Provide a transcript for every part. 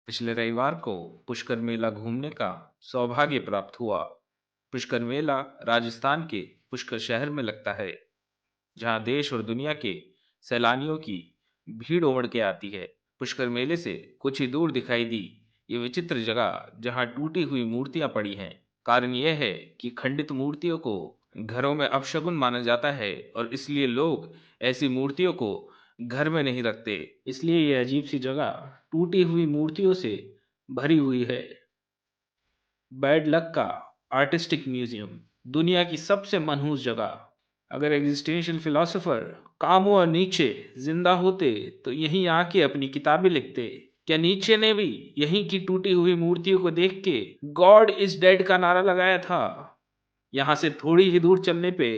पिछले रविवार को पुष्कर मेला घूमने का सौभाग्य प्राप्त हुआ। पुष्कर मेला राजस्थान के पुष्कर शहर में लगता है, जहां देश और दुनिया के सैलानियों की भीड़ उमड़ के आती है। पुष्कर मेले से कुछ ही दूर दिखाई दी ये विचित्र जगह, जहां टूटी हुई मूर्तियां पड़ी हैं। कारण यह है कि खंडित मूर्तियों को घरों में अपशगुन माना जाता है और इसलिए लोग ऐसी मूर्तियों को घर में नहीं रखते। इसलिए ये अजीब सी जगह टूटी हुई मूर्तियों से भरी हुई है। बैड लक का आर्टिस्टिक म्यूजियम, दुनिया की सबसे मनहूस जगह। अगर एग्जिस्टेंशियल फिलोसोफर कामो और नीचे जिंदा होते तो यहीं आके अपनी किताबें लिखते। क्या नीचे ने भी यहीं की टूटी हुई मूर्तियों को देख के गॉड इज डेड का नारा लगाया था? यहाँ से थोड़ी ही दूर चलने पे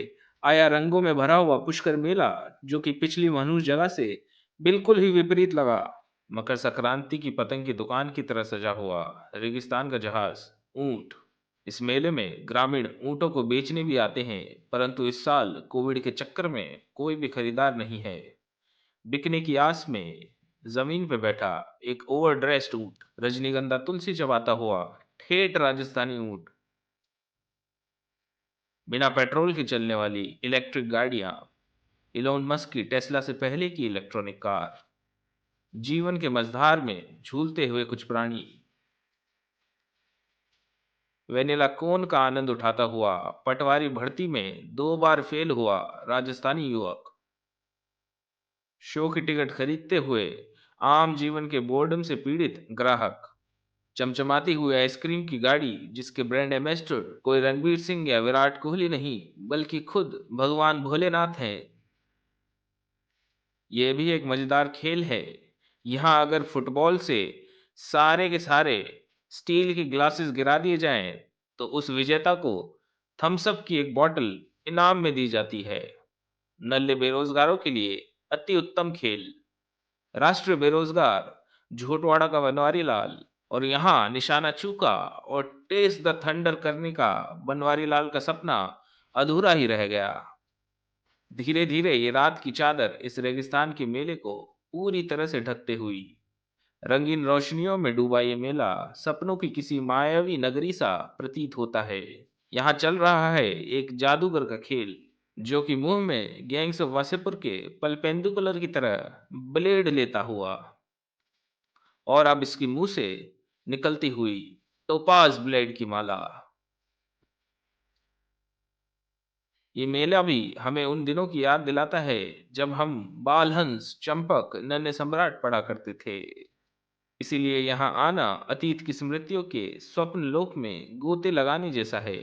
आया रंगों में भरा हुआ पुष्कर मेला, जो कि पिछली मनहूस जगह से बिल्कुल ही विपरीत लगा। मकर संक्रांति की पतंग की दुकान की तरह सजा हुआ रेगिस्तान का जहाज, ऊंट। इस मेले में ग्रामीण ऊंटों को बेचने भी आते हैं, परंतु इस साल कोविड के चक्कर में कोई भी खरीदार नहीं है। बिकने की आस में जमीन पे बैठा एक ओवरड्रेस्ड ऊंट, रजनीगंधा तुलसी चबाता हुआ ठेठ राजस्थानी ऊंट, बिना पेट्रोल की चलने वाली इलेक्ट्रिक गाड़ियां, इलोन मस्क की टेस्ला से पहले की इलेक्ट्रॉनिक कार, जीवन के मझधार में झूलते हुए कुछ प्राणी, वेनिला कोन का आनंद उठाता हुआ पटवारी भर्ती में 2 बार फेल हुआ राजस्थानी युवक, शो की टिकट खरीदते हुए आम जीवन के बोर्डम से पीड़ित ग्राहक, चमचमाती हुई आइसक्रीम की गाड़ी जिसके ब्रांड एम्बेसडर कोई रणवीर सिंह या विराट कोहली नहीं, बल्कि खुद भगवान भोलेनाथ हैं। ये भी एक मजेदार खेल है। यहाँ अगर फुटबॉल से सारे के सारे स्टील के ग्लासेस गिरा दिए जाएं, तो उस विजेता को थम्स अप की एक बॉटल इनाम में दी जाती है। नल्ले बेरोजगारों के लिए अति उत्तम खेल। राष्ट्रीय बेरोजगार झोटवाड़ा का बनवारी लाल, और यहाँ निशाना चूका और टेस्ट द थंडर करने का बनवारी लाल का सपना अधूरा ही रह गया। धीरे धीरे ये रात की चादर इस रेगिस्तान के मेले को पूरी तरह से ढकते हुई। रंगीन रोशनियों में डूबा ये मेला सपनों की किसी मायावी नगरी सा प्रतीत होता है। यहाँ चल रहा है एक जादूगर का खेल, जो कि मुंह में गैंग्स ऑफ वासेपुर के पलपेंदुकुलर की तरह ब्लेड लेता हुआ, और अब इसकी मुंह से निकलती हुई टोपाज ब्लेड की माला। ये मेला भी हमें उन दिनों की याद दिलाता है जब हम बालहंस, चंपक, नन्हे सम्राट पढ़ा करते थे। इसीलिए यहाँ आना अतीत की स्मृतियों के स्वप्न लोक में गोते लगाने जैसा है।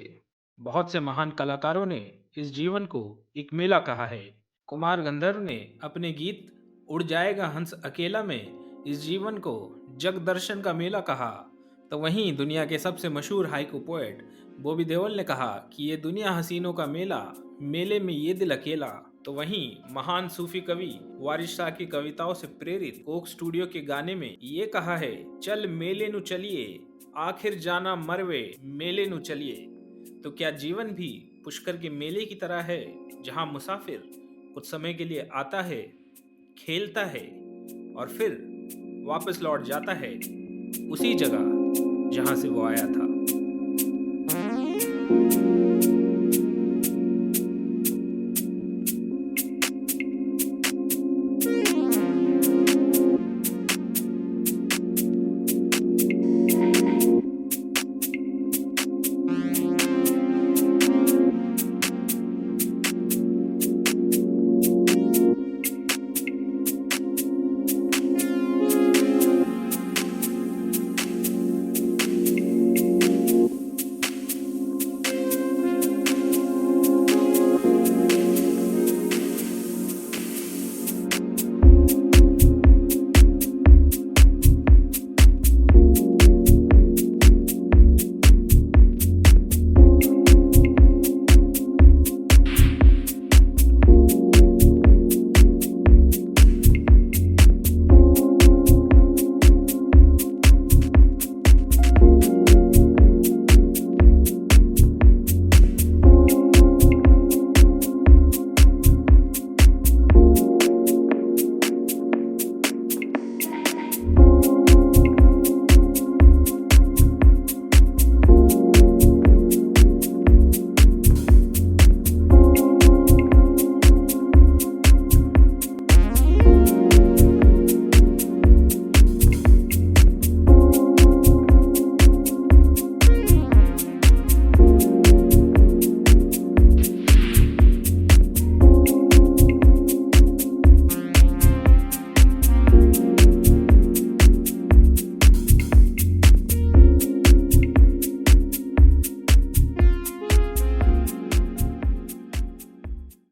बहुत से महान कलाकारों ने इस जीवन को एक मेला कहा है। कुमार गंधर्व ने अपने गीत उड़ जाएगा हंस अकेला में इस जीवन को जग दर्शन का मेला कहा। तो वहीं दुनिया के सबसे मशहूर हाइकू पोएट बॉबी देओल ने कहा कि ये दुनिया हसीनों का मेला, मेले में ये दिल अकेला। तो वहीं महान सूफी कवि वारिस शाह की कविताओं से प्रेरित कोक स्टूडियो के गाने में ये कहा है, चल मेले नु चलिए, आखिर जाना मरवे मेले नु चलिए। तो क्या जीवन भी पुष्कर के मेले की तरह है, जहां मुसाफिर कुछ समय के लिए आता है, खेलता है और फिर वापस लौट जाता है उसी जगह जहां से वो आया था।